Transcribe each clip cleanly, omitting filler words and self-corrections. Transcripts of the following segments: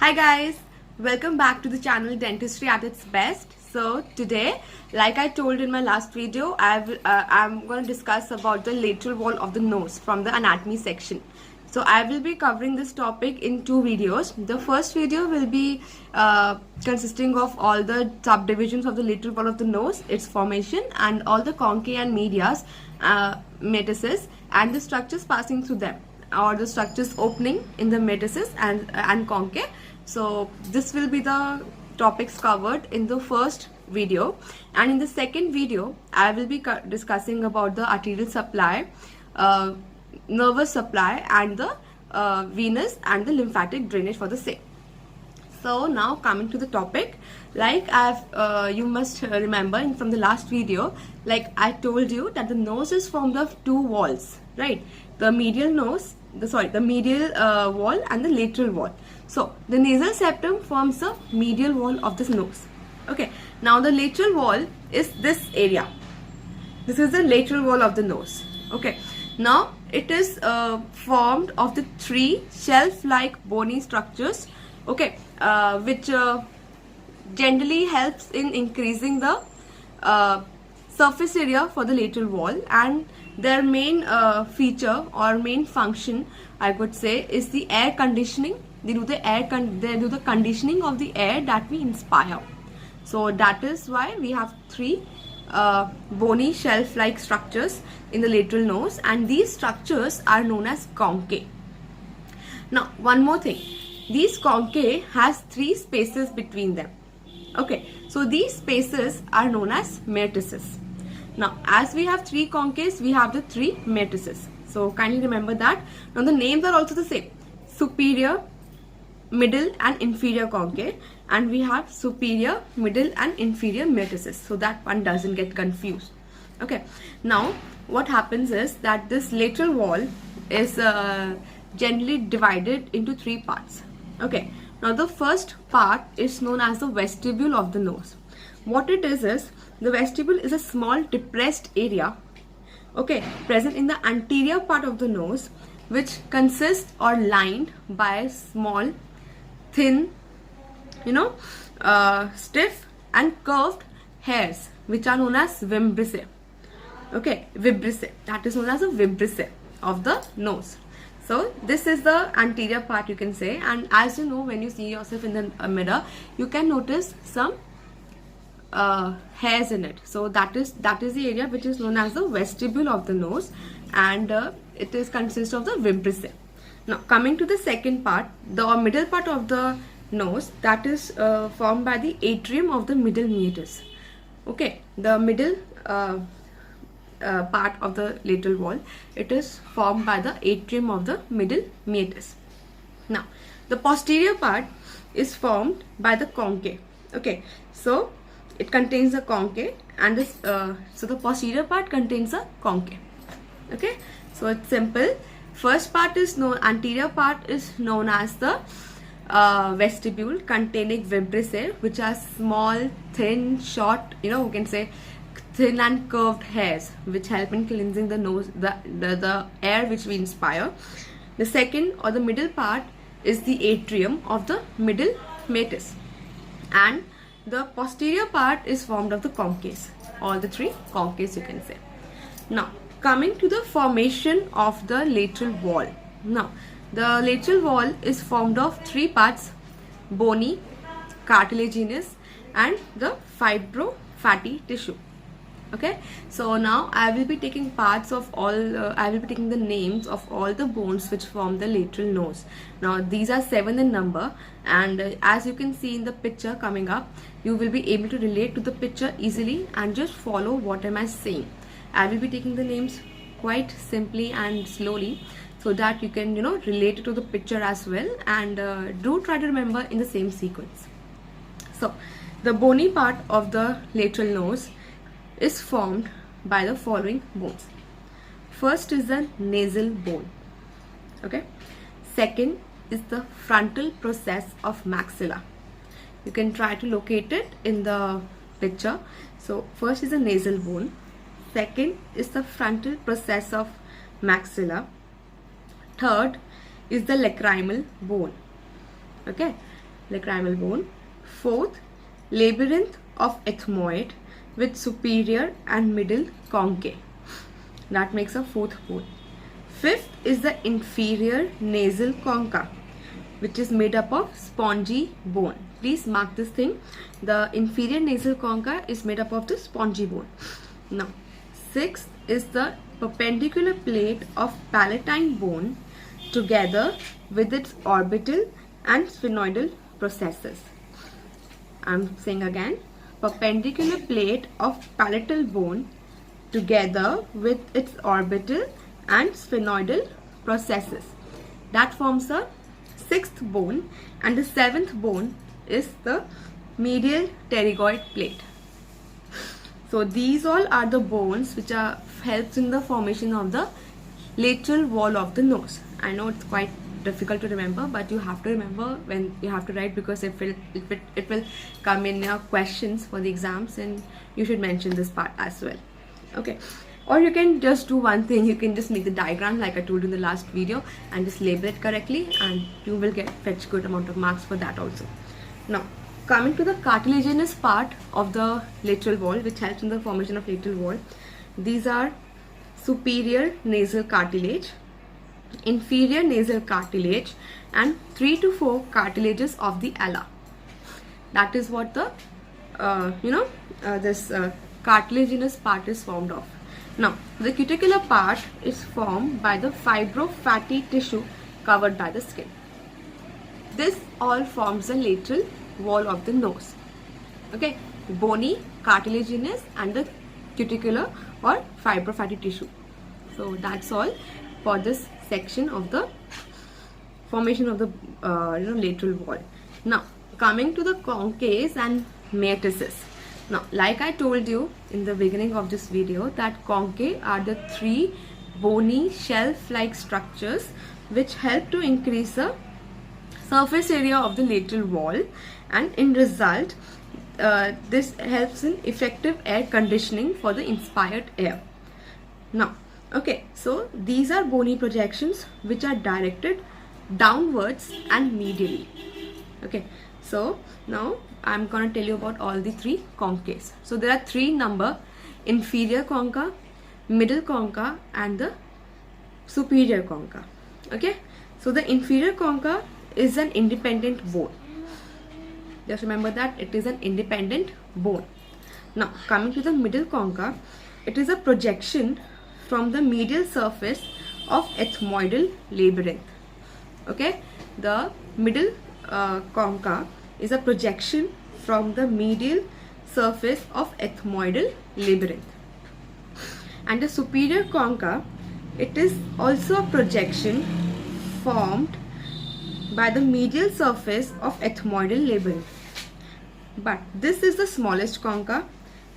Hi guys, welcome back to the channel Dentistry at its Best. So today, like I told in my last video, I'm going to discuss about the lateral wall of the nose from the anatomy section. So I will be covering this topic in two videos. The first video will be consisting of all the subdivisions of the lateral wall of the nose, its formation, and all the conchae and medias, metasis, and the structures passing through them, or the structures opening in the metasis and conchae. So this will be the topics covered in the first video, and in the second video I will be discussing about the arterial supply, nervous supply, and the venous and the lymphatic drainage for the same. So now coming to the topic, like you must remember from the last video, like I told you that the nose is formed of two walls, right? The medial nose, the medial wall and the lateral wall. So the nasal septum forms the medial wall of this nose. Okay, now the lateral wall is this area. This is the lateral wall of the nose. Okay, now it is formed of the three shelf-like bony structures, okay, which generally helps in increasing the surface area for the lateral wall, and their main feature or main function, I would say, is the air conditioning. They do the conditioning of the air that we inspire. So that is why we have three bony shelf-like structures in the lateral nose, and these structures are known as conchae. Now one more thing, these conchae has three spaces between them. Okay, so these spaces are known as metasis. Now as we have three conchae, we have the three metasis. So kindly remember that. Now the names are also the same: superior, middle and inferior conchae, and we have superior, middle and inferior metasis, so that one doesn't get confused. Okay, now what happens is that this lateral wall is generally divided into three parts. Okay, now the first part is known as the vestibule of the nose. What it is the vestibule is a small depressed area, okay, present in the anterior part of the nose, which consists or lined by small, thin, stiff and curved hairs, which are known as vibrissae. Okay, vibrissae, that is known as a vibrissae of the nose. So this is the anterior part, you can say, and as you know, when you see yourself in the mirror, you can notice some hairs in it. So that is the area which is known as the vestibule of the nose, and it is consists of the vibrissae. Now coming to the second part, the middle part of the nose, that is formed by the atrium of the middle meatus. Okay, the middle part of the lateral wall, it is formed by the atrium of the middle meatus. Now the posterior part is formed by the conchae. Okay, so it contains the conchae, and this so the posterior part contains a conchae. Okay, so it's simple. First part is anterior part is known as the vestibule, containing vibrissae, which are small, thin, short, we can say thin and curved hairs, which help in cleansing the nose, the air which we inspire. The second or the middle part is the atrium of the middle meatus, and the posterior part is formed of the conchaes, all the three conchaes, you can say. Now coming to the formation of the lateral wall. Now the lateral wall is formed of three parts: bony, cartilaginous, and the fibro-fatty tissue. Okay, so now I will be taking parts of all, I will be taking the names of all the bones which form the lateral nose. Now these are 7 in number, and as you can see in the picture coming up, you will be able to relate to the picture easily and just follow what am I saying. I will be taking the names quite simply and slowly, so that you can relate it to the picture as well, and do try to remember in the same sequence. So the bony part of the lateral nose is formed by the following bones. First is the nasal bone. Okay, second is the frontal process of maxilla. You can try to locate it in the picture. So first is the nasal bone, second is the frontal process of maxilla, third is the lacrimal bone. Okay, lacrimal bone. Fourth, labyrinth of ethmoid with superior and middle conchae. That makes a fourth bone. Fifth is the inferior nasal concha, which is made up of spongy bone. Please mark this thing. The inferior nasal concha is made up of the spongy bone. Now, sixth is the perpendicular plate of palatine bone together with its orbital and sphenoidal processes. I'm saying again, perpendicular plate of palatal bone together with its orbital and sphenoidal processes. That forms the sixth bone, and the seventh bone is the medial pterygoid plate. So these all are the bones which are helps in the formation of the lateral wall of the nose. I know it's quite difficult to remember, but you have to remember when you have to write, because it will come in your questions for the exams, and you should mention this part as well. Okay, or you can just do one thing, you can just make the diagram like I told you in the last video and just label it correctly, and you will fetch good amount of marks for that also. Now, coming to the cartilaginous part of the lateral wall, which helps in the formation of lateral wall, these are superior nasal cartilage, inferior nasal cartilage, and 3 to 4 cartilages of the ala. That is what the this cartilaginous part is formed of. Now, the cuticular part is formed by the fibrofatty tissue covered by the skin. This all forms the lateral wall of the nose. Okay, bony, cartilaginous, and the cuticular or fibrofatty tissue. So that's all for this section of the formation of the lateral wall. Now, coming to the conchae and myrtices. Now, like I told you in the beginning of this video, that conchae are the 3 bony shelf-like structures which help to increase the surface area of the lateral wall, and in result this helps in effective air conditioning for the inspired air. Now, okay, so these are bony projections which are directed downwards and medially. Okay, so now I'm going to tell you about all the 3 conchae. So there are 3 number: inferior concha, middle concha, and the superior concha. Okay, so the inferior concha is an independent bone. Just remember that it is an independent bone. Now, coming to the middle concha, it is a projection from the medial surface of ethmoidal labyrinth. Okay, the middle concha is a projection from the medial surface of ethmoidal labyrinth. And the superior concha, it is also a projection formed by the medial surface of ethmoidal labyrinth. But this is the smallest concha,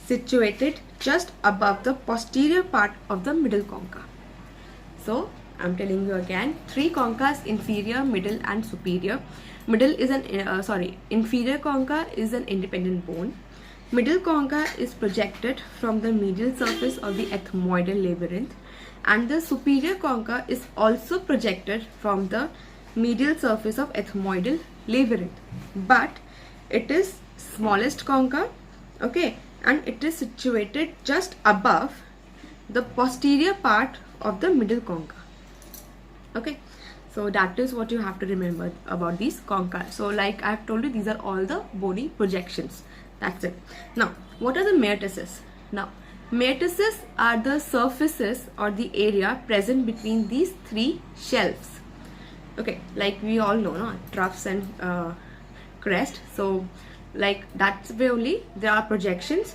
situated just above the posterior part of the middle concha. So I'm telling you again, 3 conchas: inferior, middle, and superior. Middle is inferior concha is an independent bone. Middle concha is projected from the medial surface of the ethmoidal labyrinth, and the superior concha is also projected from the medial surface of ethmoidal labyrinth, but it is smallest concha. Okay, and it is situated just above the posterior part of the middle concha. Okay, so that is what you have to remember about these concha. So like I have told you, these are all the bony projections. That's it. Now, what are the myrtices? Now, myrtices are the surfaces or the area present between these 3 shelves. Okay, like we all know, no? Troughs and crest. So like that's where only there are projections.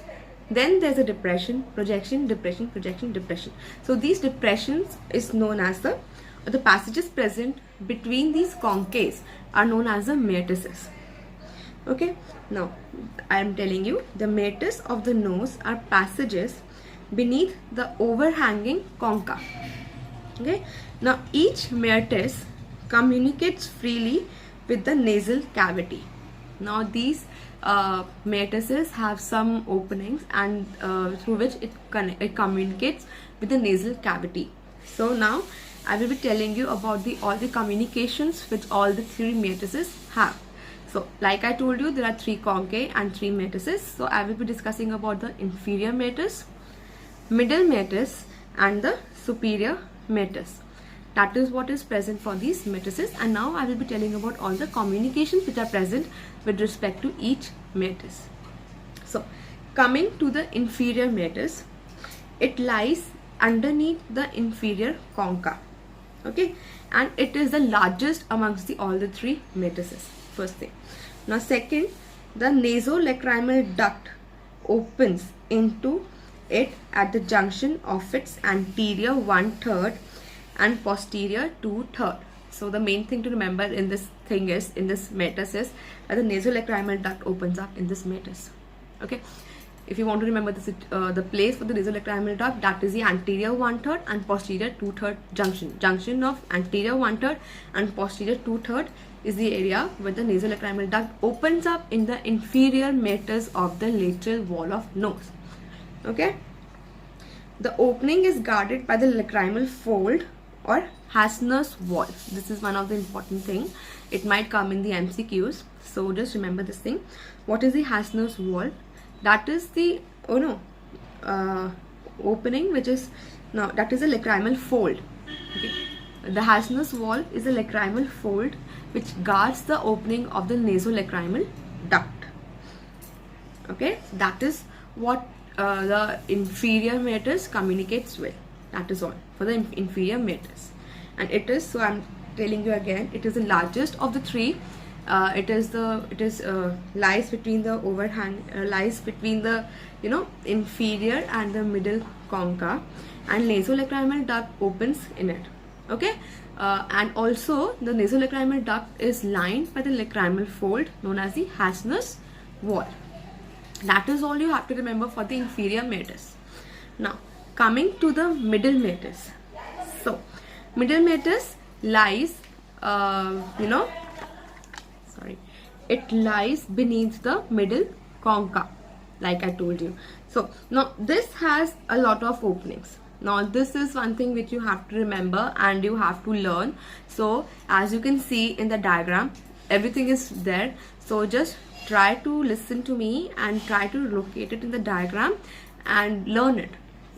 Then there's a depression, projection, depression, projection, depression. So these depressions is known as the passages present between these conchae are known as the myrtices. Okay, now I am telling you, the myrtices of the nose are passages beneath the overhanging concha. Okay, now each myrtice communicates freely with the nasal cavity. Now these myrtices have some openings, and through which it communicates with the nasal cavity. So now I will be telling you about all the communications which all the 3 myrtices have. So like I told you, there are 3 conchae and 3 meatuses. So I will be discussing about the inferior meatus, middle meatus and the superior meatus. That is what is present for these meatuses, and now I will be telling about all the communications which are present with respect to each meatus. So coming to the inferior meatus, it lies underneath the inferior concha, okay, and it is the largest amongst all the 3 meatuses. First thing. Now second, the nasolacrimal duct opens into it at the junction of its anterior 1/3 and posterior 2/3. So the main thing to remember in this thing is, in this meatus, is that the nasolacrimal duct opens up in this meatus. Okay, if you want to remember this, the place for the nasolacrimal duct, that is the anterior 1/3 and posterior 2/3 junction of anterior 1/3 and posterior 2/3 is the area where the nasolacrimal duct opens up in the inferior meatus of the lateral wall of nose. Okay, the opening is guarded by the lacrimal fold or Hasner's wall. This is one of the important thing. It might come in the MCQs, so just remember this thing. What is the Hasner's wall? That is the opening which is, now that is a lacrimal fold. Okay, the Hasner's wall is a lacrimal fold which guards the opening of the nasolacrimal duct. Okay, that is what the inferior meatus communicates with. That is all for the inferior meatus, and it is, so I'm telling you again, it is the largest of the 3. Lies between the overhang, lies between the inferior and the middle concha, and nasolacrimal duct opens in it. Okay, and also the nasolacrimal duct is lined by the lacrimal fold known as the Hasner's wall. That is all you have to remember for the inferior meatus. Now coming to the middle meatus. So middle meatus lies it lies beneath the middle concha, like I told you. So now this has a lot of openings. Now this is one thing which you have to remember and you have to learn. So as you can see in the diagram, everything is there. So just try to listen to me and try to locate it in the diagram and learn it.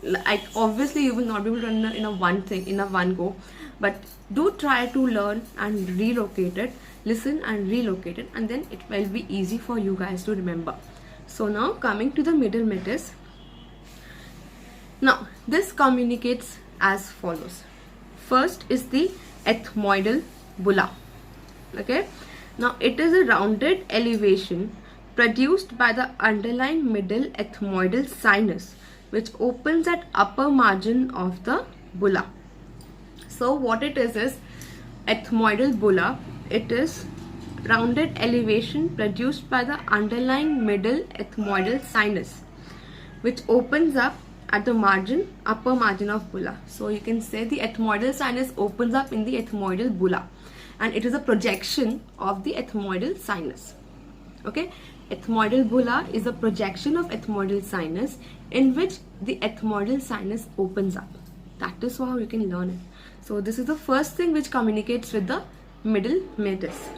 Like obviously you will not be able to learn in a one go, but do try to learn and relocate it, listen and relocate it, and then it will be easy for you guys to remember. So now coming to the middle meatus. Now this communicates as follows. First is the ethmoidal bulla. Okay, now it is a rounded elevation produced by the underlying middle ethmoidal sinus, which opens at upper margin of the bulla. So what it is ethmoidal bulla. It is rounded elevation produced by the underlying middle ethmoidal sinus, which opens up at the upper margin of bulla. So you can say the ethmoidal sinus opens up in the ethmoidal bulla, and it is a projection of the ethmoidal sinus. Okay, ethmoidal bulla is a projection of ethmoidal sinus in which the ethmoidal sinus opens up. That is how you can learn it. So this is the first thing which communicates with the middle meatus.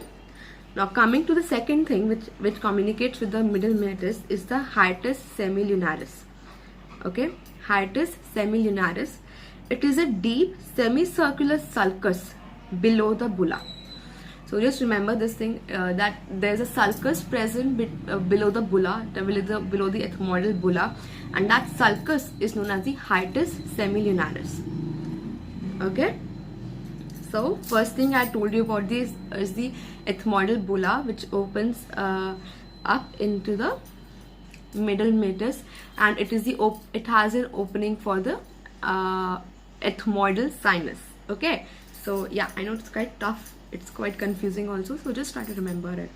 Now coming to the second thing which communicates with the middle meatus is the hiatus semilunaris. Okay, hiatus semilunaris. It is a deep semicircular sulcus below the bulla. So just remember this thing, that there is a sulcus present below the bulla, below the ethmoidal bulla, and that sulcus is known as the hiatus semilunaris. Okay, so first thing I told you about this is the ethmoidal bulla, which opens up into the middle meatus, and it has an opening for the ethmoidal sinus. Okay, so yeah, I know it's quite tough, it's quite confusing also, so just try to remember it.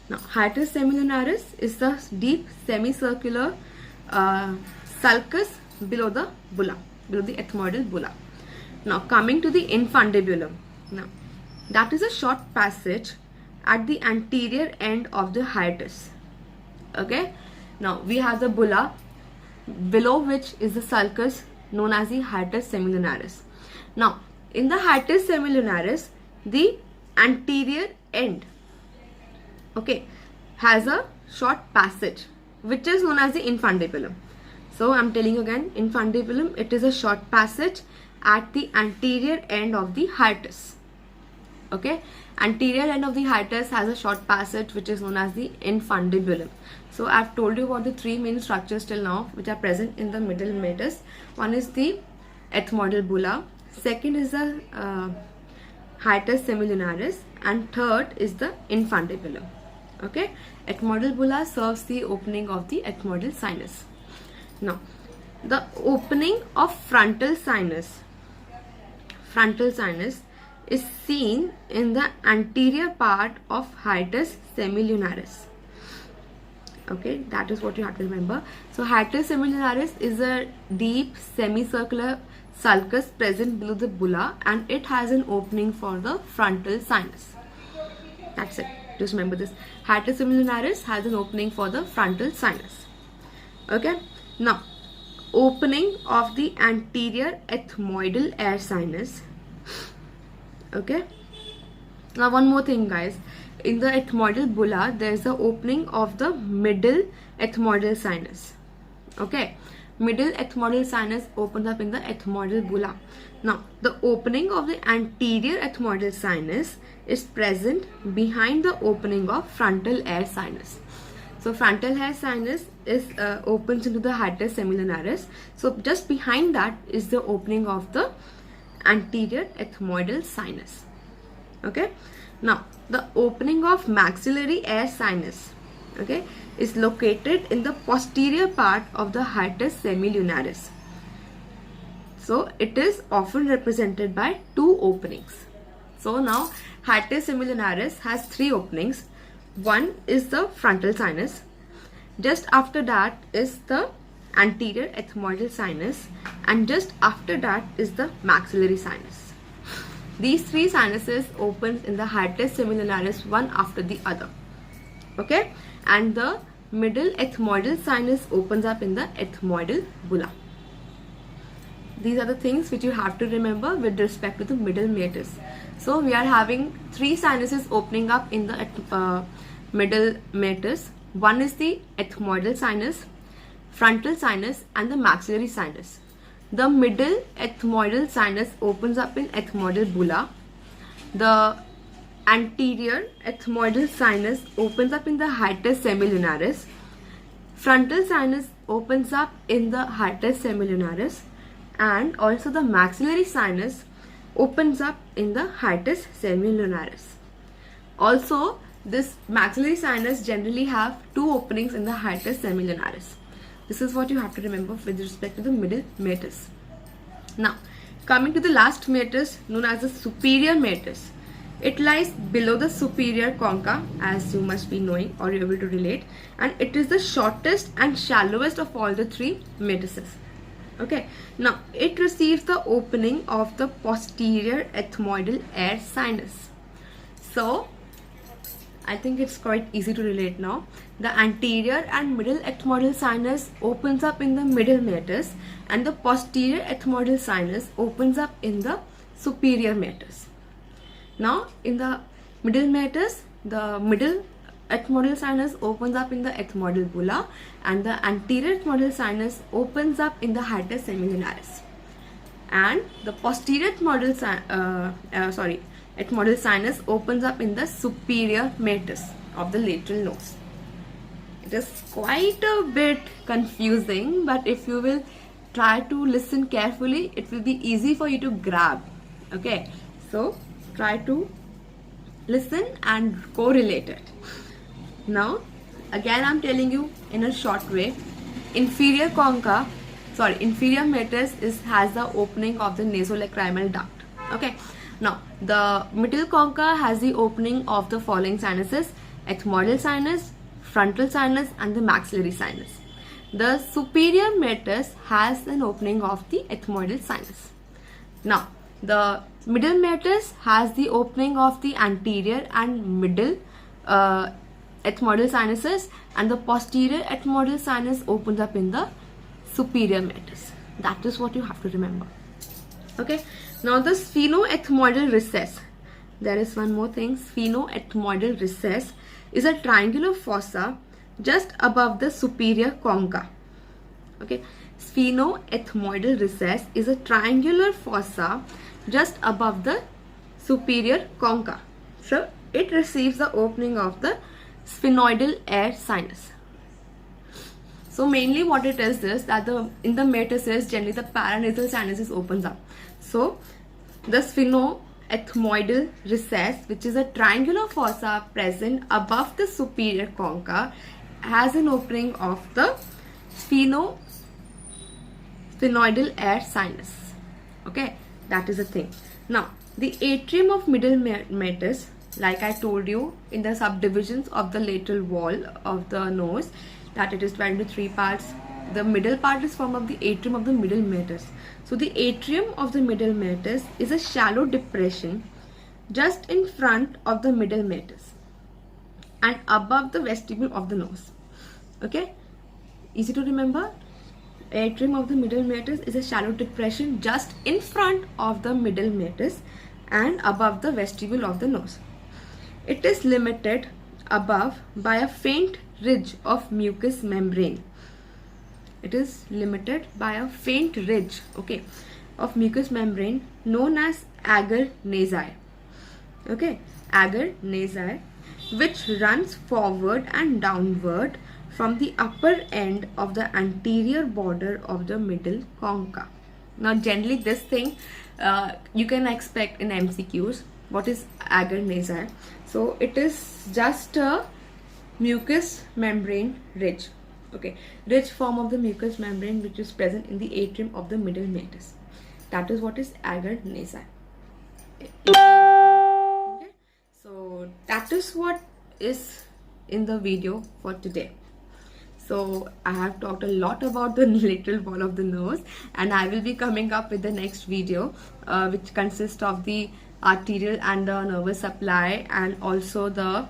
Now hiatus semilunaris is the deep semicircular sulcus below the bulla, below the ethmoidal bulla. Now coming to the infundibulum. Now that is a short passage at the anterior end of the hiatus. Okay, now we have the bulla, below which is the sulcus known as the hiatus semilunaris. Now in the hiatus semilunaris, the anterior end okay, has a short passage which is known as the infundibulum. So I'm telling you again, infundibulum, it is a short passage at the anterior end of the hiatus. Okay, anterior end of the hiatus has a short passage which is known as the infundibulum. So I've told you about the three main structures till now which are present in the middle meatus. One is the ethmoidal bulla, second is the hiatus semilunaris, and third is the infundibulum. Okay, ethmoidal bulla serves the opening of the ethmoidal sinus. Now, the opening of frontal sinus is seen in the anterior part of hiatus semilunaris. Okay, that is what you have to remember. So hiatus semilunaris is a deep semicircular sulcus present below the bulla, and it has an opening for the frontal sinus. That's it. Just remember this. Hiatus semilunaris has an opening for the frontal sinus. Okay. Now, opening of the anterior ethmoidal air sinus. Okay. Now, one more thing, guys. In the ethmoidal bulla, there is the opening of the middle ethmoidal sinus. Okay. Middle ethmoidal sinus opens up in the ethmoidal bulla. Now, the opening of the anterior ethmoidal sinus is present behind the opening of frontal air sinus. So, frontal air sinus is opens into the hiatus semilunaris. So, just behind that is the opening of the anterior ethmoidal sinus. Okay. Now, the opening of maxillary air sinus, okay, is located in the posterior part of the hiatus semilunaris. So, it is often represented by two openings. So, now hiatus semilunaris has three openings. One is the frontal sinus. Just after that is the anterior ethmoidal sinus, and just after that is the maxillary sinus. These three sinuses open in the hiatus semilunaris one after the other. Okay, and the middle ethmoidal sinus opens up in the ethmoidal bulla. These are the things which you have to remember with respect to the middle meatus. So we are having three sinuses opening up in the middle meatus. One is the ethmoidal sinus, frontal sinus, and the maxillary sinus. The middle ethmoidal sinus opens up in ethmoidal bulla. The anterior ethmoidal sinus opens up in the hiatus semilunaris. Frontal sinus opens up in the hiatus semilunaris, and also the maxillary sinus opens up in the hiatus semilunaris. Also, this maxillary sinus generally have two openings in the hiatus semilunaris. This is what you have to remember with respect to the middle meatus. Now, coming to the last meatus known as the superior meatus. It lies below the superior concha, as you must be knowing or you're able to relate, and it is the shortest and shallowest of all the three meatuses. Okay, now it receives the opening of the posterior ethmoidal air sinus. So, I think it's quite easy to relate now. The anterior and middle ethmoidal sinus opens up in the middle meatus, and the posterior ethmoidal sinus opens up in the superior meatus. Now, in the middle meatus, the middle ethmoidal sinus opens up in the ethmoidal bulla, and the anterior ethmoidal sinus opens up in the hiatus semilunaris. And the posterior ethmoidal sinus opens up in the superior meatus of the lateral nose. It is quite a bit confusing, but if you will try to listen carefully, it will be easy for you to grab. Okay, so try to listen and correlate it. Now, again I'm telling you in a short way, inferior meatus has the opening of the nasolacrimal duct. Okay, now the middle concha has the opening of the following sinuses: ethmoidal sinus, frontal sinus, and the maxillary sinus. The superior meatus has an opening of the ethmoidal sinus. Now, the middle meatus has the opening of the anterior and middle ethmoidal sinuses, and the posterior ethmoidal sinus opens up in the superior meatus. That is what you have to remember. Okay, now the sphenoethmoidal recess. There is one more thing, sphenoethmoidal recess is a triangular fossa just above the superior concha. Okay, sphenoethmoidal recess is a triangular fossa just above the superior concha. So it receives the opening of the sphenoidal air sinus. So mainly what it is that in the metasis generally the paranasal sinuses opens up. So the sphenoethmoidal recess, which is a triangular fossa present above the superior concha, has an opening of the sphenoidal air sinus. Okay, that is the thing. Now the atrium of middle meatus, like I told you in the subdivisions of the lateral wall of the nose, that it is divided into 3 parts. The middle part is formed of the atrium of the middle meatus. So the atrium of the middle meatus is a shallow depression just in front of the middle meatus and above the vestibule of the nose. Okay, easy to remember. Atrium of the middle meatus is a shallow depression just in front of the middle meatus and above the vestibule of the nose. It is limited above by a faint ridge of mucous membrane. It is limited by a faint ridge, okay, of mucous membrane known as agar nasi. Okay, agar nasi, which runs forward and downward from the upper end of the anterior border of the middle concha. Now generally this thing you can expect in MCQs. What is agar nasi? So it is just a mucous membrane ridge. Okay, ridge form of the mucous membrane which is present in the atrium of the middle meatus. That is what is agar nasi. Okay, so that is what is in the video for today. So I have talked a lot about the lateral wall of the nose, and I will be coming up with the next video which consists of the arterial and the nervous supply and also the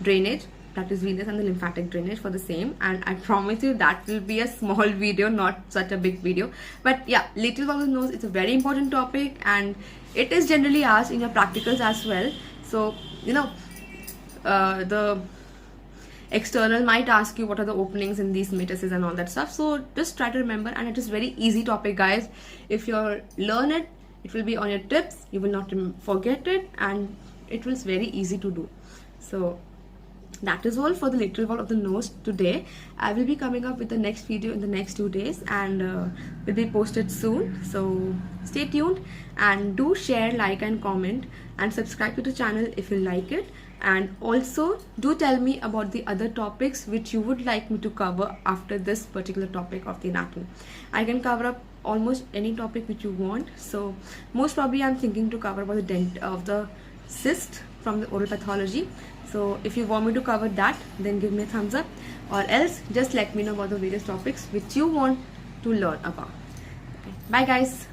drainage, that is venous and the lymphatic drainage for the same. And I promise you that will be a small video, not such a big video. But yeah, lateral wall of the nose is a very important topic and it is generally asked in your practicals as well. So you know, the external might ask you what are the openings in these metasis and all that stuff. So just try to remember, and it is very easy topic, guys. If you learn it, it will be on your tips, you will not forget it, and it was very easy to do. So that is all for the lateral wall of the nose today. I will be coming up with the next video in the next 2 days and will be posted soon. So stay tuned and do share, like and comment and subscribe to the channel if you like it. And also do tell me about the other topics which you would like me to cover after this particular topic of the anatomy. I can cover up almost any topic which you want. So most probably I'm thinking to cover about the cyst from the oral pathology. So if you want me to cover that, then give me a thumbs up, or else just let me know about the various topics which you want to learn about. Okay. Bye guys.